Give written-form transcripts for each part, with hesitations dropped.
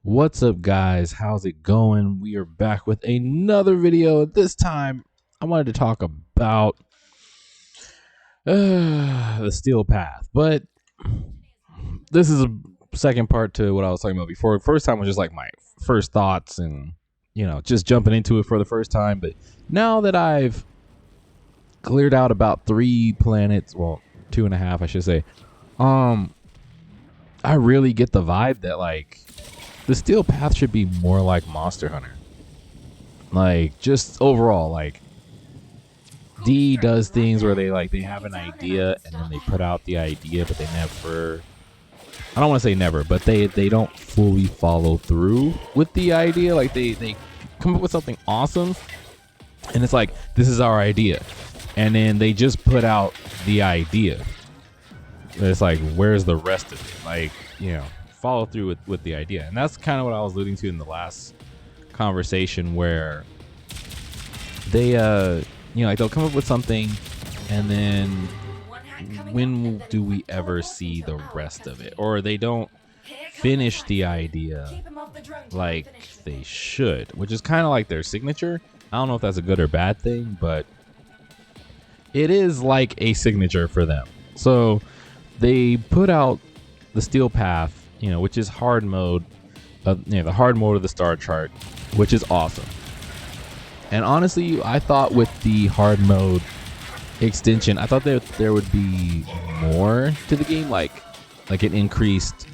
What's up, guys? How's it going? We are back with another video. This time, I wanted to talk about the Steel Path, but this is a second part to what I was talking about before. First time was just like my first thoughts and just jumping into it for the first time. But now that I've cleared out about 3 planets, well, 2.5, I should say, I really get the vibe that like the Steel Path should be more like Monster Hunter. Like, just overall, like, D does things where they have an idea and then they put out the idea, but they never, I don't want to say never, but they don't fully follow through with the idea. Like, they come up with something awesome and it's like, this is our idea. And then they just put out the idea. It's like, where's the rest of it? Like, follow through with the idea. And that's kind of what I was alluding to in the last conversation, where they like they'll come up with something and then when do we ever see the rest of it? Or they don't finish the idea like they should, which is kind of like their signature. I don't know if that's a good or bad thing, but it is like a signature for them. So they put out the Steel Path, which is hard mode, the hard mode of the star chart, which is awesome. And honestly, I thought with the hard mode extension, I thought that there would be more to the game, like an increased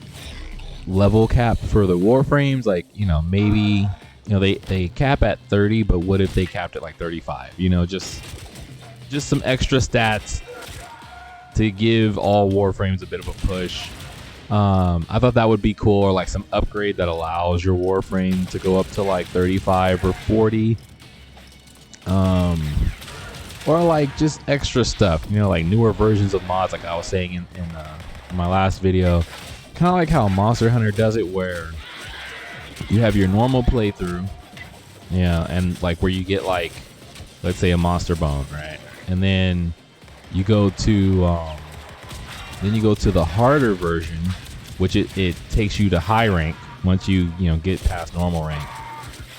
level cap for the Warframes. Like, maybe, they cap at 30, but what if they capped at like 35? Just some extra stats to give all Warframes a bit of a push. I thought that would be cool, or like some upgrade that allows your Warframe to go up to like 35 or 40. Or like just extra stuff, like newer versions of mods, like I was saying in my last video. Kind of like how Monster Hunter does it, where you have your normal playthrough, and like where you get like, let's say, a monster bone, right? And then you go to the harder version, which it takes you to high rank once you get past normal rank.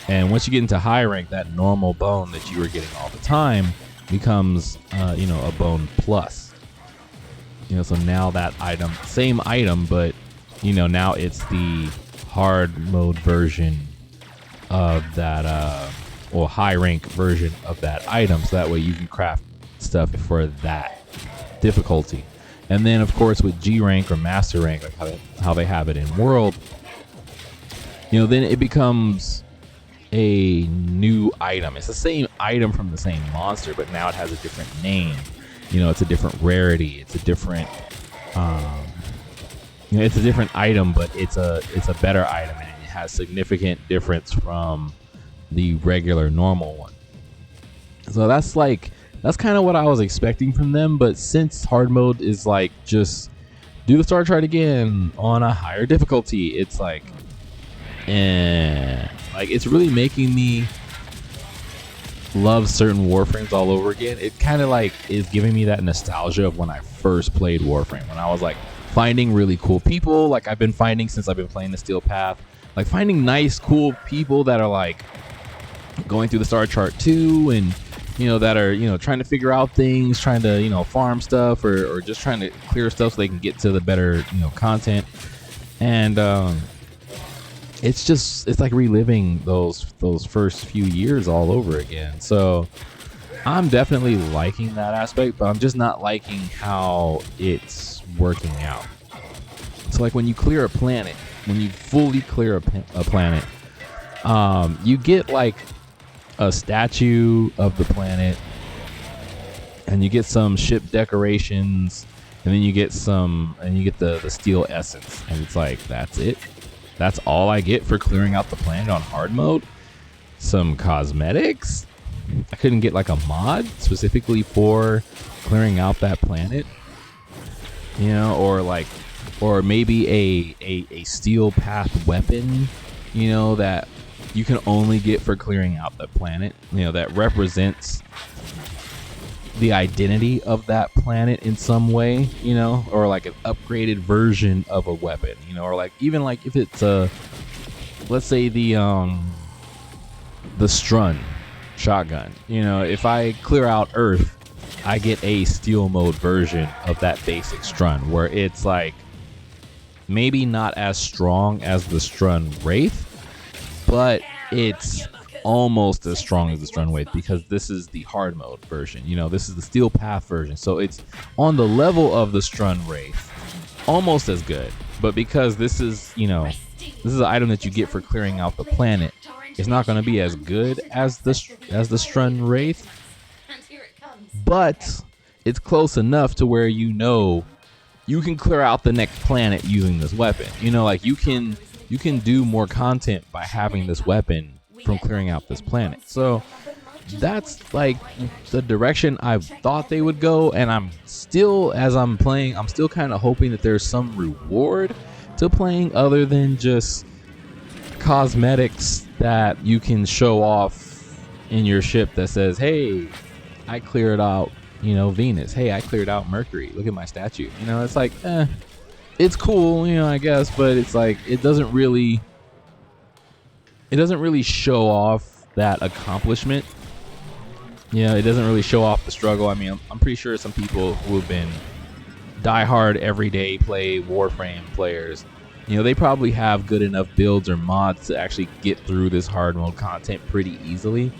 And once you get into high rank, that normal bone that you were getting all the time becomes a bone plus. So now that item, same item, but now it's the hard mode version of that, or high rank version of that item, so that way you can craft stuff for that difficulty. And then of course with G rank or master rank, like how they have it in World, then it becomes a new item. It's the same item from the same monster, but now it has a different name. It's a different rarity. It's a different it's a different item, but it's a better item, and it has significant difference from the regular normal one. So that's kind of what I was expecting from them. But since hard mode is like just do the star chart again on a higher difficulty, it's like it's really making me love certain Warframes all over again. It kind of like is giving me that nostalgia of when I first played Warframe, when I was like finding really cool people, like I've been finding since I've been playing the Steel Path, like finding nice, cool people that are like going through the star chart too, and that are trying to figure out things, trying to farm stuff, or just trying to clear stuff so they can get to the better content. And it's like reliving those first few years all over again. So I'm definitely liking that aspect, but I'm just not liking how it's working out. So like when you clear a planet, when you fully clear a planet, you get like a statue of the planet, and you get some ship decorations, and then you get the steel essence, and it's like, that's it. That's all I get for clearing out the planet on hard mode. Some cosmetics. I couldn't get like a mod specifically for clearing out that planet, or maybe a Steel Path weapon, that you can only get for clearing out the planet, that represents the identity of that planet in some way, or like an upgraded version of a weapon, or like even like if it's let's say the Strun shotgun. You know, if I clear out Earth, I get a steel mode version of that basic Strun, where it's like maybe not as strong as the Strun Wraith, but it's almost as strong as the Strun Wraith, because this is the hard mode version. You know, this is the Steel Path version, so it's on the level of the Strun Wraith, almost as good. But because this is, you know, this is an item that you get for clearing out the planet, it's not going to be as good as the Strun Wraith, but it's close enough to where, you know, you can clear out the next planet using this weapon. You know, like you can do more content by having this weapon from clearing out this planet. So that's like the direction I thought they would go, and I'm still, as I'm playing, I'm still kind of hoping that there's some reward to playing other than just cosmetics that you can show off in your ship that says, hey, I cleared out, you know, Venus. Hey, I cleared out Mercury. Look at my statue. You know, it's like, it's cool, you know, I guess, but it's like it doesn't really show off that accomplishment. You know, it doesn't really show off the struggle. I mean, I'm pretty sure some people who have been diehard everyday play Warframe players, you know, they probably have good enough builds or mods to actually get through this hard mode content pretty easily.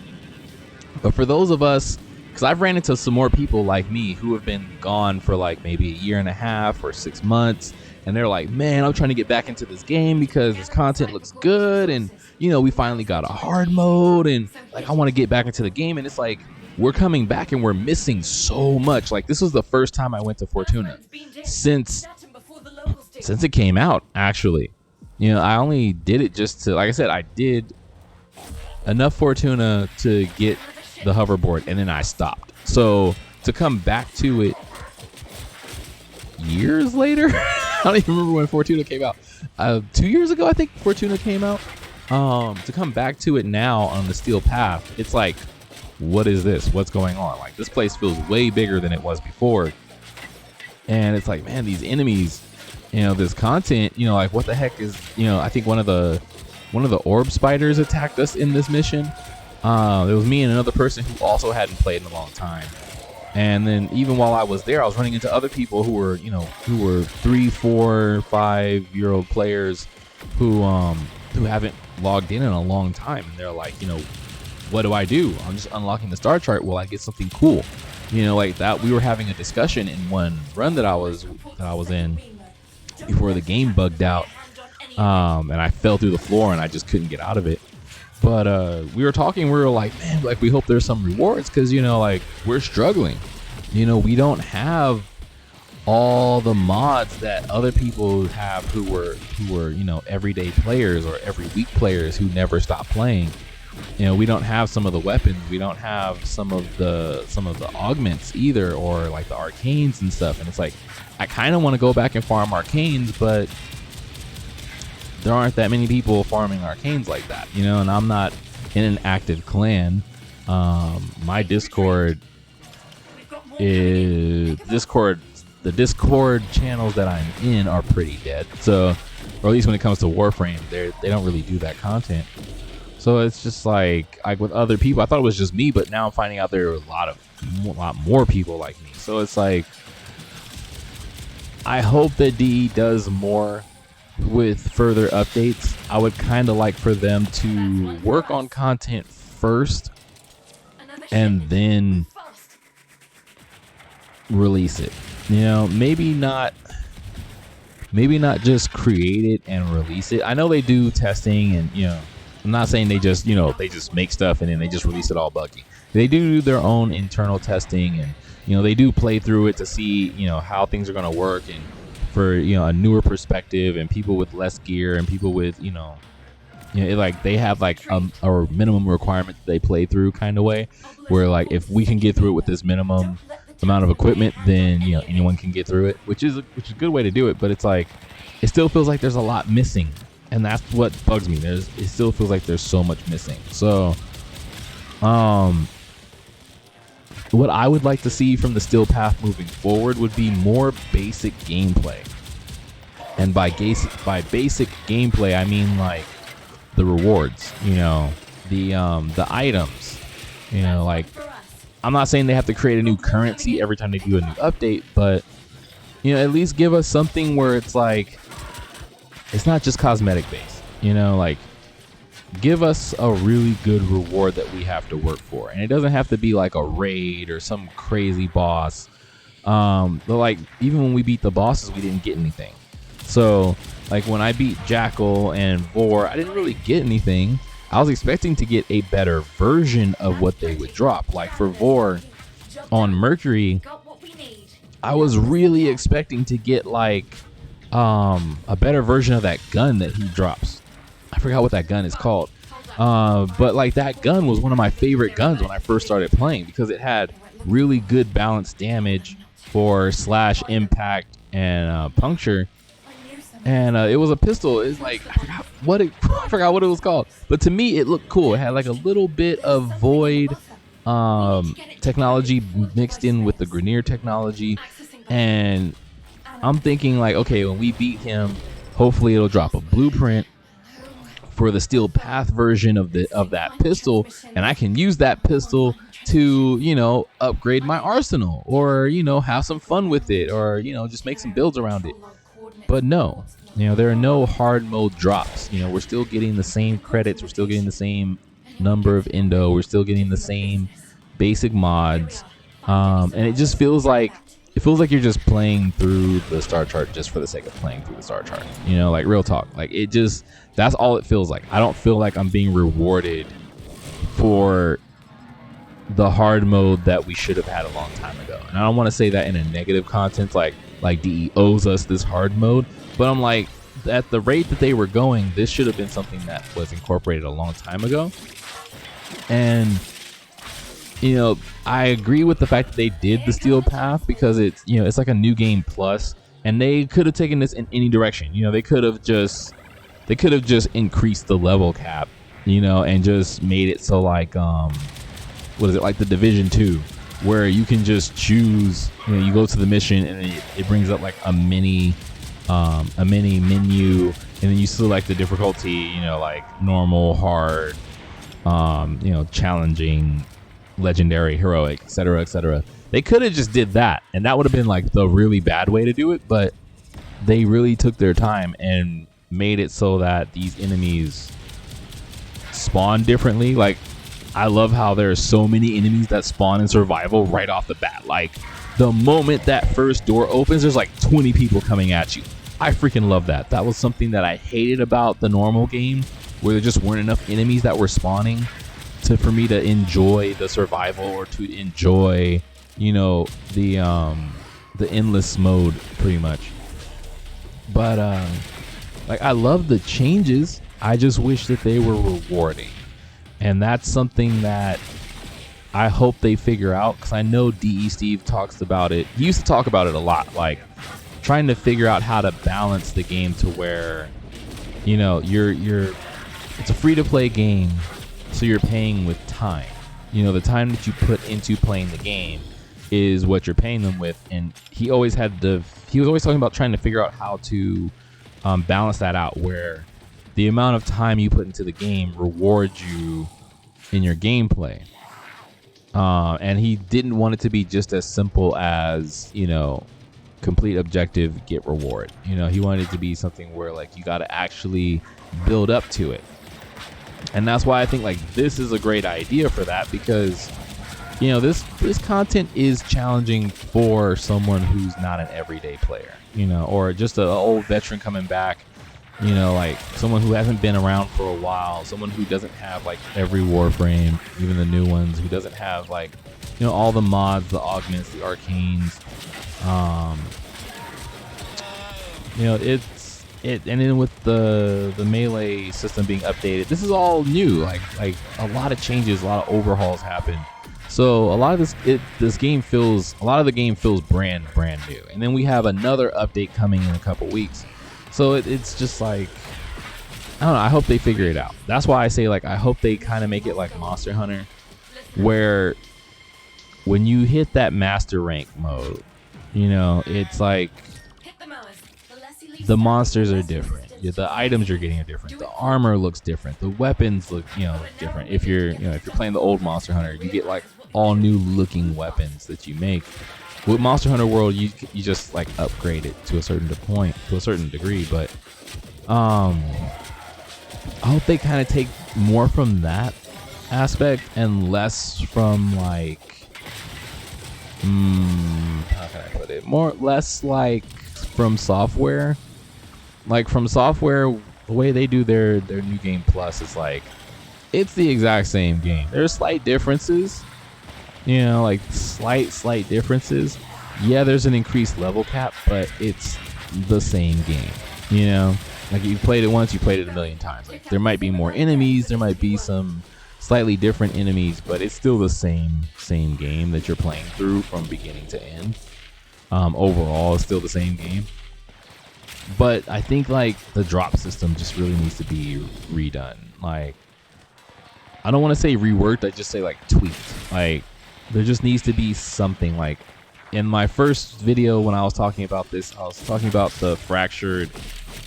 But for those of us, because I've ran into some more people like me who have been gone for like maybe a year and a half or 6 months, and they're like, man, I'm trying to get back into this game because this content looks good, and you know, we finally got a hard mode, and like I want to get back into the game. And it's like we're coming back and we're missing so much. Like, this was the first time I went to Fortuna since it came out, actually. You know, I only did it just to, like I said, I did enough Fortuna to get the hoverboard, and then I stopped. So to come back to it years later, I don't even remember when Fortuna came out. 2 years ago, I think Fortuna came out. To come back to it now on the Steel Path, it's like, what is this? What's going on? Like, this place feels way bigger than it was before. And it's like, man, these enemies, you know, this content, you know, like what the heck is, you know, I think one of the orb spiders attacked us in this mission. It was me and another person who also hadn't played in a long time. And then even while I was there, I was running into other people who were, you know, who were 3, 4, 5-year-old players who haven't logged in a long time. And they're like, you know, what do I do? I'm just unlocking the star chart. Will I get something cool? You know, like that. We were having a discussion in one run that I was in before the game bugged out, and I fell through the floor and I just couldn't get out of it. But we were talking. We were like, man, like we hope there's some rewards, because, you know, like we're struggling. You know, we don't have all the mods that other people have who were you know, everyday players or every week players who never stop playing. You know, we don't have some of the weapons. We don't have some of the augments either, or like the arcanes and stuff. And it's like, I kind of want to go back and farm arcanes, but there aren't that many people farming arcanes like that, you know. And I'm not in an active clan. My Discord is the Discord channels that I'm in are pretty dead. So, or at least when it comes to Warframe, they don't really do that content. So it's just like with other people, I thought it was just me, but now I'm finding out there are a lot more people like me. So it's like, I hope that DE does more with further updates. I would kind of like for them to work on content first and then release it. You know, maybe not just create it and release it. I know they do testing, and, you know, I'm not saying they just, you know, they just make stuff and then they just release it all buggy. They do their own internal testing, and, you know, they do play through it to see, you know, how things are going to work, and for, you know, a newer perspective, and people with less gear and people with, you know, like they have like a minimum requirement that they play through kind of way, where like if we can get through it with this minimum amount of equipment, then, you know, anyone can get through it, which is a good way to do it. But it's like, it still feels like there's a lot missing. And that's what bugs me. It still feels like there's so much missing. So, what I would like to see from the Steel Path moving forward would be more basic gameplay. And by basic gameplay, I mean like the rewards, you know, the items, you know, like I'm not saying they have to create a new currency every time they do a new update, but you know, at least give us something where it's like it's not just cosmetic based, you know, like give us a really good reward that we have to work for. And it doesn't have to be like a raid or some crazy boss. But like even when we beat the bosses, we didn't get anything. So like when I beat Jackal and Vor, I didn't really get anything. I was expecting to get a better version of what they would drop. Like for Vor on Mercury, I was really expecting to get like a better version of that gun that he drops. I forgot what that gun is called. But like that gun was one of my favorite guns when I first started playing because it had really good balanced damage for slash, impact, and puncture. And it was a pistol. It's like I forgot what it was called. But to me, it looked cool. It had like a little bit of void technology mixed in with the Grenier technology. And I'm thinking like, okay, when we beat him, hopefully it'll drop a blueprint for the Steel Path version of that pistol, and I can use that pistol to, you know, upgrade my arsenal, or, you know, have some fun with it, or, you know, just make some builds around it. But no, you know, there are no hard mode drops. You know, we're still getting the same credits, we're still getting the same number of Indo, we're still getting the same basic mods, and it just feels like you're just playing through the star chart just for the sake of playing through the star chart. You know, like real talk. Like it just, that's all it feels like. I don't feel like I'm being rewarded for the hard mode that we should have had a long time ago. And I don't want to say that in a negative context, like DE owes us this hard mode. But I'm like, at the rate that they were going, this should have been something that was incorporated a long time ago. And you know, I agree with the fact that they did the Steel Path because it's, you know, it's like a new game plus, and they could have taken this in any direction. You know, they could have just increased the level cap, you know, and just made it so like what is it, like the Division 2, where you can just choose, you know, you go to the mission and it brings up like a mini menu, and then you select the difficulty, you know, like normal, hard, you know, challenging, legendary, heroic, etc., etc. They could have just did that, and that would have been like the really bad way to do it, but they really took their time and made it so that these enemies spawn differently. Like, I love how there's so many enemies that spawn in survival right off the bat. Like, the moment that first door opens, there's like 20 people coming at you. I freaking love that. That was something that I hated about the normal game, where there just weren't enough enemies that were spawning for me to enjoy the survival, or to enjoy, you know, the endless mode pretty much. But like, I love the changes. I just wish that they were rewarding, and that's something that I hope they figure out, because I know DE Steve talks about it. He used to talk about it a lot, like trying to figure out how to balance the game to where, you know, it's a free-to-play game, so you're paying with time. You know, the time that you put into playing the game is what you're paying them with. And he was always talking about trying to figure out how to balance that out, where the amount of time you put into the game rewards you in your gameplay. And he didn't want it to be just as simple as, you know, complete objective, get reward. You know, he wanted it to be something where like you got to actually build up to it. And that's why I think like this is a great idea for that, because, you know, this content is challenging for someone who's not an everyday player, you know, or just an old veteran coming back, you know, like someone who hasn't been around for a while, someone who doesn't have like every Warframe, even the new ones, who doesn't have like, you know, all the mods, the augments, the arcanes, you know, and then with the melee system being updated, this is all new. Like a lot of changes, a lot of overhauls happen. So a lot of the game feels brand new. And then we have another update coming in a couple weeks. So it's just like, I don't know. I hope they figure it out. That's why I say like I hope they kind of make it like Monster Hunter, where when you hit that master rank mode, you know, it's like the monsters are different. The items you're getting are different. The armor looks different. The weapons look, different. If you're playing the old Monster Hunter, you get like all new looking weapons that you make. With Monster Hunter World, you just like upgrade it to a certain point, to a certain degree. But I hope they kind of take more from that aspect and less from like, how can I put it? Less like from software. Like from software, the way they do their new game plus is like, it's the exact same game. There's slight differences, like slight differences. Yeah, there's an increased level cap, but it's the same game. Like you played it once, you played it a million times. Like there might be more enemies, there might be some slightly different enemies, but it's still the same game that you're playing through from beginning to end. Overall, it's still the same game. But I think like the drop system just really needs to be redone. Like, I don't want to say reworked, I just say like tweaked. Like there just needs to be something. Like in my first video when I was talking about this, I was talking about the fractured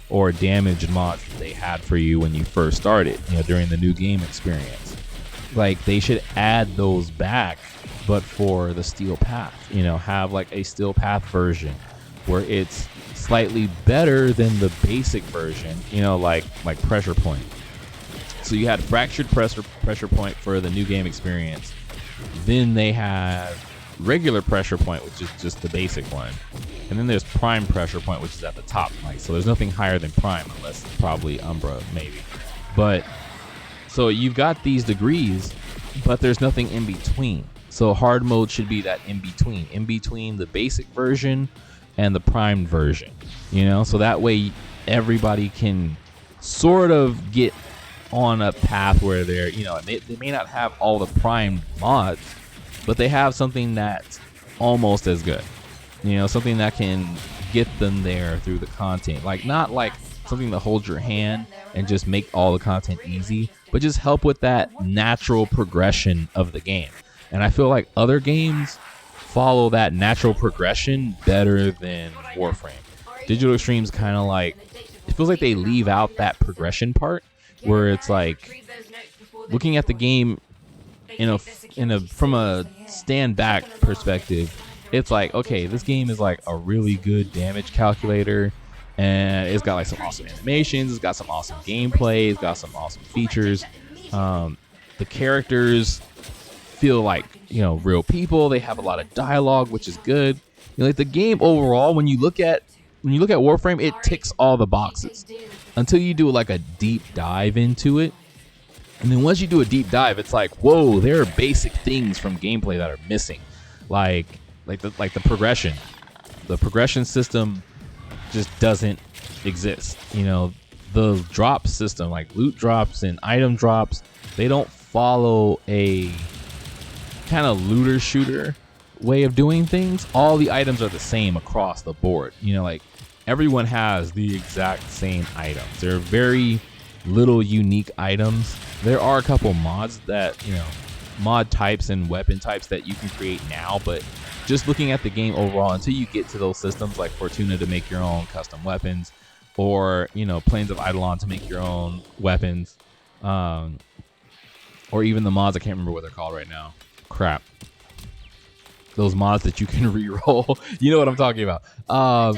or damaged mods that they had for you when you first started, during the new game experience. Like they should add those back, but for the Steel Path, have like a Steel Path version where it's slightly better than the basic version, like pressure point. So you had fractured pressure point for the new game experience. Then they have regular pressure point, which is just the basic one. And then there's prime pressure point, which is at the top. Like, so there's nothing higher than prime, unless probably Umbra, maybe. But so you've got these degrees, but there's nothing in between. So hard mode should be that in between the basic version and the primed version, so that way everybody can sort of get on a path where they're, they may not have all the primed mods, but they have something that's almost as good, something that can get them there through the content. Like not like something that holds your hand and just make all the content easy, but just help with that natural progression of the game. And I feel like other games follow that natural progression better than Warframe. Digital Extreme's kind of like, it feels like they leave out that progression part, where it's like looking at the game from a stand back perspective. It's like, okay, this game is like a really good damage calculator, and it's got like some awesome animations, it's got some awesome gameplay, it's got some awesome features. The characters feel like real people. They have a lot of dialogue, which is good. Like the game overall, when you look at Warframe, it ticks all the boxes until you do like a deep dive into it. And then once you do a deep dive, it's like, whoa, there are basic things from gameplay that are missing, like the progression. The progression system just doesn't exist. The drop system, like loot drops and item drops, they don't follow a kind of looter shooter way of doing things. All the items are the same across the board. Like everyone has the exact same items. There are very little unique items. There are a couple mods that, mod types and weapon types that you can create now, but just looking at the game overall, until you get to those systems like Fortuna to make your own custom weapons, or Plains of Eidolon to make your own weapons, or even the mods, I can't remember what they're called right now. Crap. Those mods that you can re-roll. You know what I'm talking about.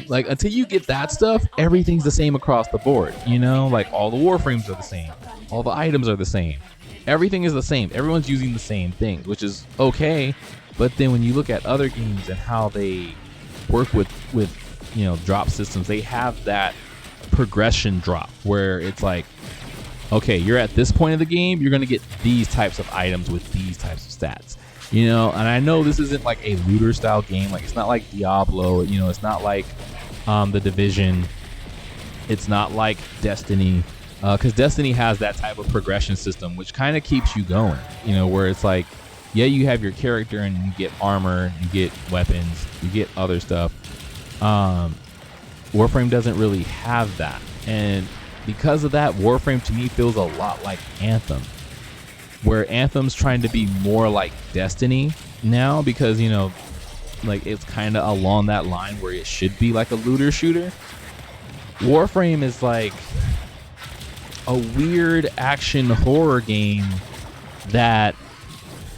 Like until you get that stuff, everything's the same across the board. Like all the Warframes are the same. All the items are the same. Everything is the same. Everyone's using the same things, which is okay. But then when you look at other games and how they work with drop systems, they have that progression drop where it's like, okay, you're at this point of the game, you're going to get these types of items with these types of stats. And I know this isn't like a looter style game. Like it's not like Diablo, it's not like The Division. It's not like Destiny, because Destiny has that type of progression system, which kind of keeps you going, where it's like, yeah, you have your character and you get armor, you get weapons, you get other stuff. Warframe doesn't really have that. And because of that, Warframe to me feels a lot like Anthem, where Anthem's trying to be more like Destiny now, because like it's kind of along that line where it should be like a looter shooter. Warframe is like, a weird action horror game that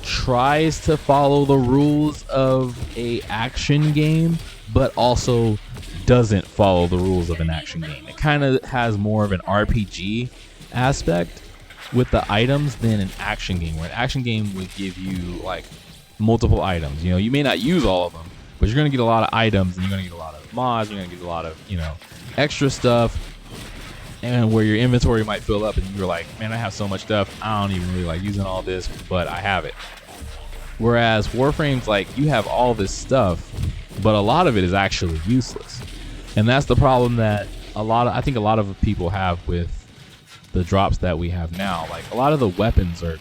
tries to follow the rules of a action game, but also doesn't follow the rules of an action game. It kind of has more of an RPG aspect with the items than an action game, where an action game would give you like multiple items. You know, you may not use all of them, but you're going to get a lot of items, and you're going to get a lot of mods, you're going to get a lot of, you know, extra stuff, and where your inventory might fill up and you're like, man, I have so much stuff, I don't even really like using all this, but I have it. Whereas Warframe's like, you have all this stuff, but a lot of it is actually useless. And that's the problem that I think a lot of people have with the drops that we have now. Like, a lot of the weapons are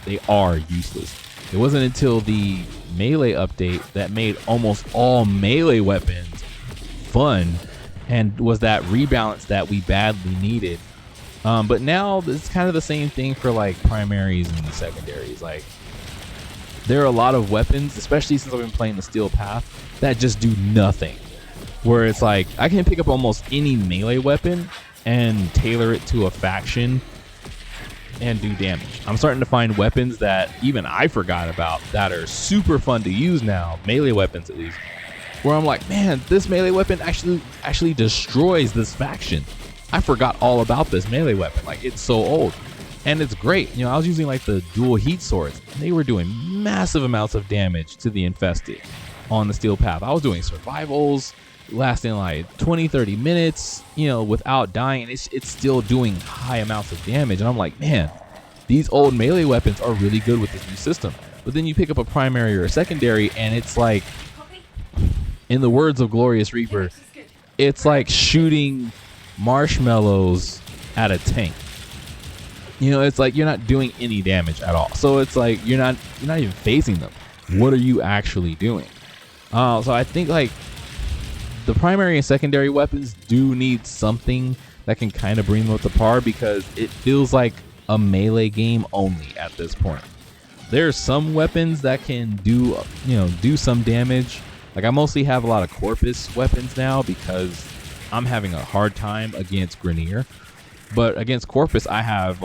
they are useless. It wasn't until the melee update that made almost all melee weapons fun, and was that rebalance that we badly needed. But now it's kind of the same thing for like primaries and the secondaries. Like, there are a lot of weapons, especially since I've been playing the Steel Path, that just do nothing. Where it's like, I can pick up almost any melee weapon and tailor it to a faction and do damage. I'm starting to find weapons that even I forgot about that are super fun to use now, melee weapons at least, where I'm like, man, this melee weapon actually destroys this faction. I forgot all about this melee weapon. Like, it's so old. And it's great. You know, I was using like the dual heat swords. They were doing massive amounts of damage to the infested on the Steel Path. I was doing survivals lasting like 20-30 minutes, you know, without dying, and it's still doing high amounts of damage. And I'm like, man, these old melee weapons are really good with this new system. But then you pick up a primary or a secondary, and it's like, in the words of Glorious Reaper, it's like shooting marshmallows at a tank. You know, it's like you're not doing any damage at all. So it's like you're not even phasing them. What are you actually doing? So I think like the primary and secondary weapons do need something that can kind of bring them up to par, because it feels like a melee game only at this point. There's some weapons that can do some damage. Like, I mostly have a lot of Corpus weapons now because I'm having a hard time against Grenier. But against Corpus, I have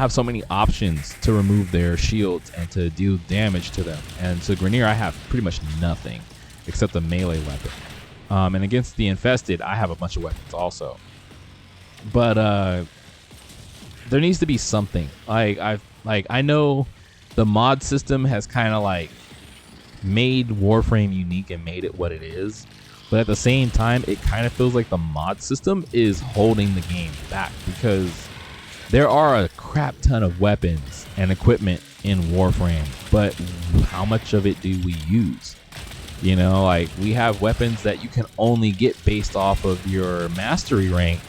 so many options to remove their shields and to deal damage to them. And to Grenier, I have pretty much nothing except a melee weapon. And against the infested, I have a bunch of weapons also. But there needs to be something. I know the mod system has kind of like made Warframe unique and made it what it is. But at the same time, it kind of feels like the mod system is holding the game back, because there are a crap ton of weapons and equipment in Warframe, but how much of it do we use? You know, like, we have weapons that you can only get based off of your mastery rank,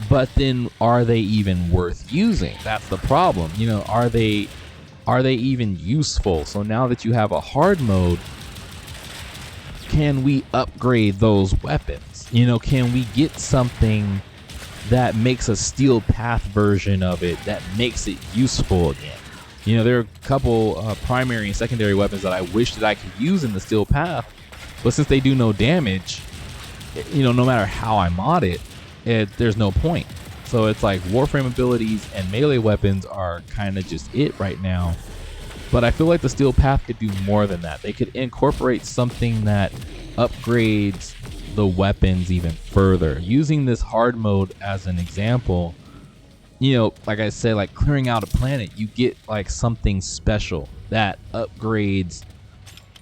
but then are they even worth using? That's the problem. You know, are they even useful? So now that you have a hard mode, can we upgrade those weapons? You know, can we get something that makes a Steel Path version of it that makes it useful again? You know, there are a couple primary and secondary weapons that I wish that I could use in the Steel Path, but since they do no damage, you know, no matter how I mod it, there's no point. So it's like Warframe abilities and melee weapons are kind of just it right now. But I feel like the Steel Path could do more than that. They could incorporate something that upgrades the weapons even further. Using this hard mode as an example, you know, like I said, like clearing out a planet, you get like something special that upgrades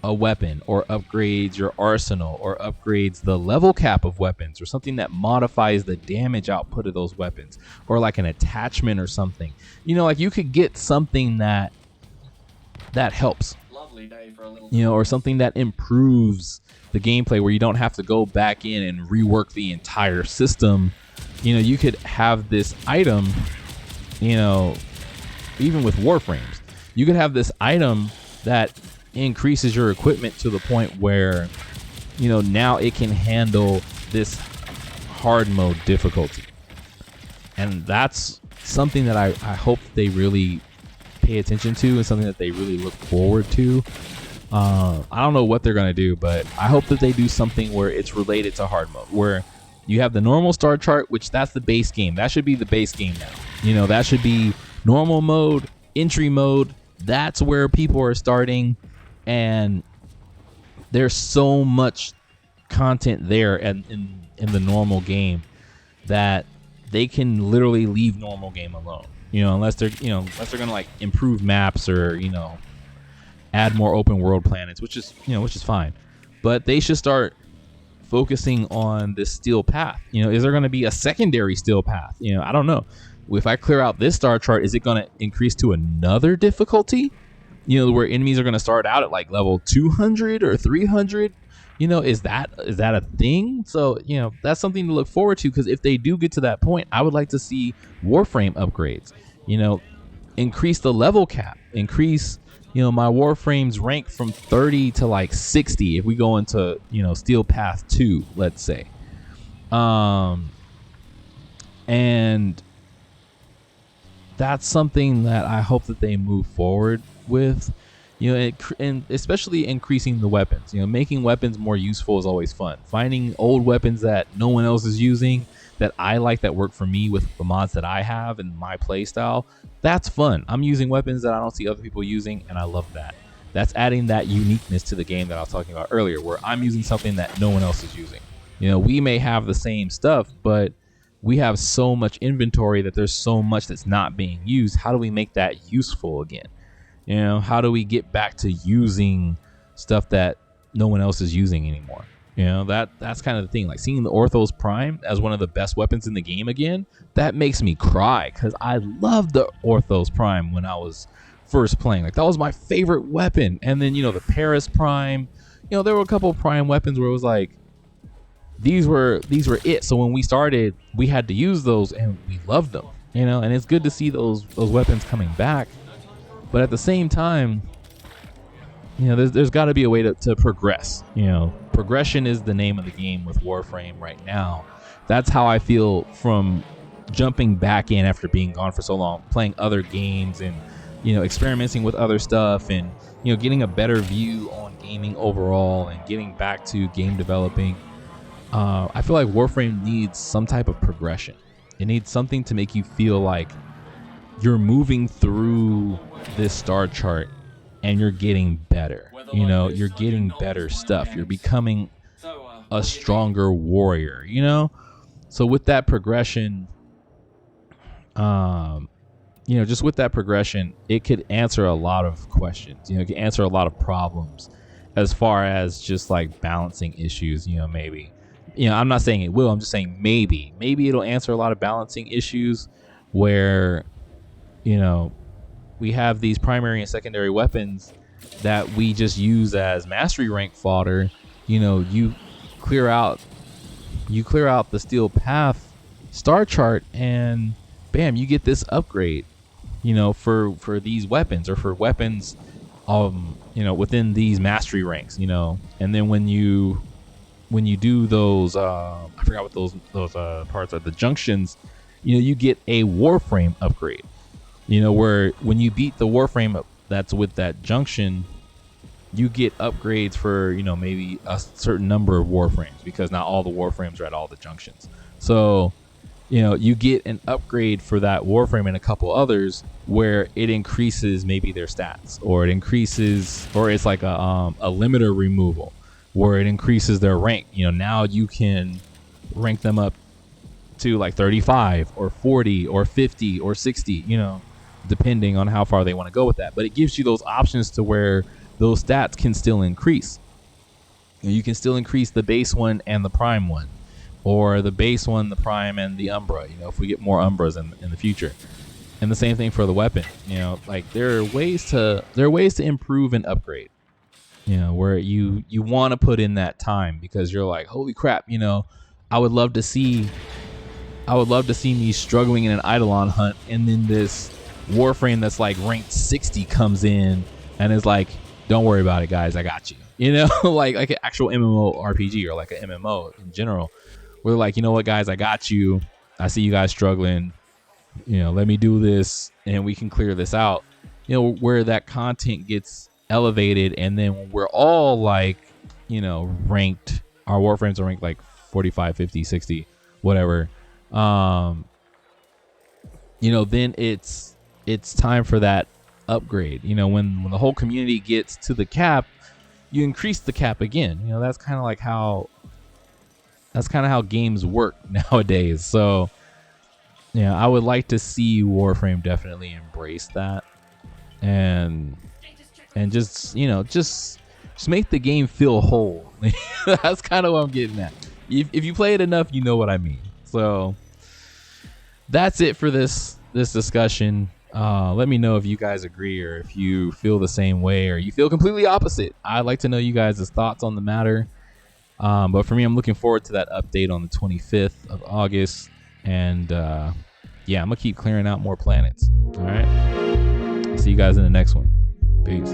a weapon, or upgrades your arsenal, or upgrades the level cap of weapons, or something that modifies the damage output of those weapons, or like an attachment or something. You know, like you could get something that helps, you know, or something that improves the gameplay, where you don't have to go back in and rework the entire system. You know, you could have this item, you know, even with Warframes, you could have this item that increases your equipment to the point where, you know, now it can handle this hard mode difficulty. And that's something that I hope they really pay attention to, and something that they really look forward to. I don't know what they're going to do, but I hope that they do something where it's related to hard mode, where You have the normal star chart, which that's the base game. That should be the base game now. You know, that should be normal mode, entry mode. That's where people are starting, and there's so much content there and in the normal game that they can literally leave normal game alone. You know, unless they're gonna like improve maps or, you know, add more open world planets, which is fine. But they should start focusing on this steel path. You know, is there going to be a secondary steel path? You know, I don't know. If I clear out this star chart, is it going to increase to another difficulty? You know, where enemies are going to start out at like level 200 or 300. You know, is that a thing? So, you know, that's something to look forward to, because if they do get to that point, I would like to see Warframe upgrades. You know, increase the level cap, increase, you know, my Warframe's rank from 30 to like 60 if we go into, you know, Steel Path 2, let's say. And that's something that I hope that they move forward with. You know, and especially increasing the weapons. You know, making weapons more useful is always fun. Finding old weapons that no one else is using, that I like, that work for me with the mods that I have and my play style, that's fun. I'm using weapons that I don't see other people using, and I love that. That's adding that uniqueness to the game that I was talking about earlier, where I'm using something that no one else is using. You know, we may have the same stuff, but we have so much inventory that there's so much that's not being used. How do we make that useful again? You know, how do we get back to using stuff that no one else is using anymore? You know, that's kind of the thing. Like seeing the Orthos Prime as one of the best weapons in the game again, that makes me cry, because I loved the Orthos Prime when I was first playing. Like, that was my favorite weapon. And then, you know, the Paris Prime, you know, there were a couple of Prime weapons where it was like, these were it. So when we started, we had to use those, and we loved them. You know, and it's good to see those weapons coming back. But at the same time, you know, there's got to be a way to progress. You know, progression is the name of the game with Warframe right now. That's how I feel from jumping back in after being gone for so long, playing other games and, you know, experimenting with other stuff, and, you know, getting a better view on gaming overall and getting back to game developing. I feel like Warframe needs some type of progression. It needs something to make you feel like you're moving through this star chart and you're getting better. You know, you're getting better stuff. You're becoming a stronger warrior, you know? So with that progression, you know, just with that progression, it could answer a lot of questions. You know, it can answer a lot of problems as far as just like balancing issues, you know, maybe. You know, I'm not saying it will, I'm just saying maybe. Maybe it'll answer a lot of balancing issues where, you know, we have these primary and secondary weapons that we just use as mastery rank fodder. You know, you clear out the Steel Path star chart, and bam, you get this upgrade, you know, for these weapons, or for weapons, you know, within these mastery ranks, you know. And then when you do those, I forgot what those parts are, the junctions, you know, you get a Warframe upgrade. You know, where when you beat the Warframe that's with that junction, you get upgrades for, you know, maybe a certain number of Warframes, because not all the Warframes are at all the junctions. So, you know, you get an upgrade for that Warframe and a couple others where it increases maybe their stats, or it increases, or it's like a limiter removal where it increases their rank. You know, now you can rank them up to like 35 or 40 or 50 or 60, you know, depending on how far they want to go with that. But it gives you those options to where those stats can still increase. You can still increase the base one and the prime one, or the base one, the prime, and the Umbra, you know, if we get more Umbras in the future. And the same thing for the weapon. You know, like there are ways to improve and upgrade, you know, where you want to put in that time, because you're like, holy crap, you know, I would love to see me struggling in an Eidolon hunt, and then this Warframe that's like ranked 60 comes in and is like, don't worry about it, guys, I got you. You know, like an actual MMORPG, or like an MMO in general, where they're like, you know what, guys, I got you. I see you guys struggling. You know, let me do this and we can clear this out. You know, where that content gets elevated, and then we're all like, you know, ranked, our Warframes are ranked like 45, 50, 60. whatever, then it's time for that upgrade. When the whole community gets to the cap, you increase the cap again. That's kind of how games work nowadays. So I would like to see Warframe definitely embrace that, and just make the game feel whole. That's kind of what I'm getting at. If you play it enough, you know what I mean. So that's it for this discussion. Let me know if you guys agree, or if you feel the same way, or you feel completely opposite. I'd like to know you guys' thoughts on the matter. But for me, I'm looking forward to that update on the 25th of August. And I'm going to keep clearing out more planets. All right. See you guys in the next one. Peace.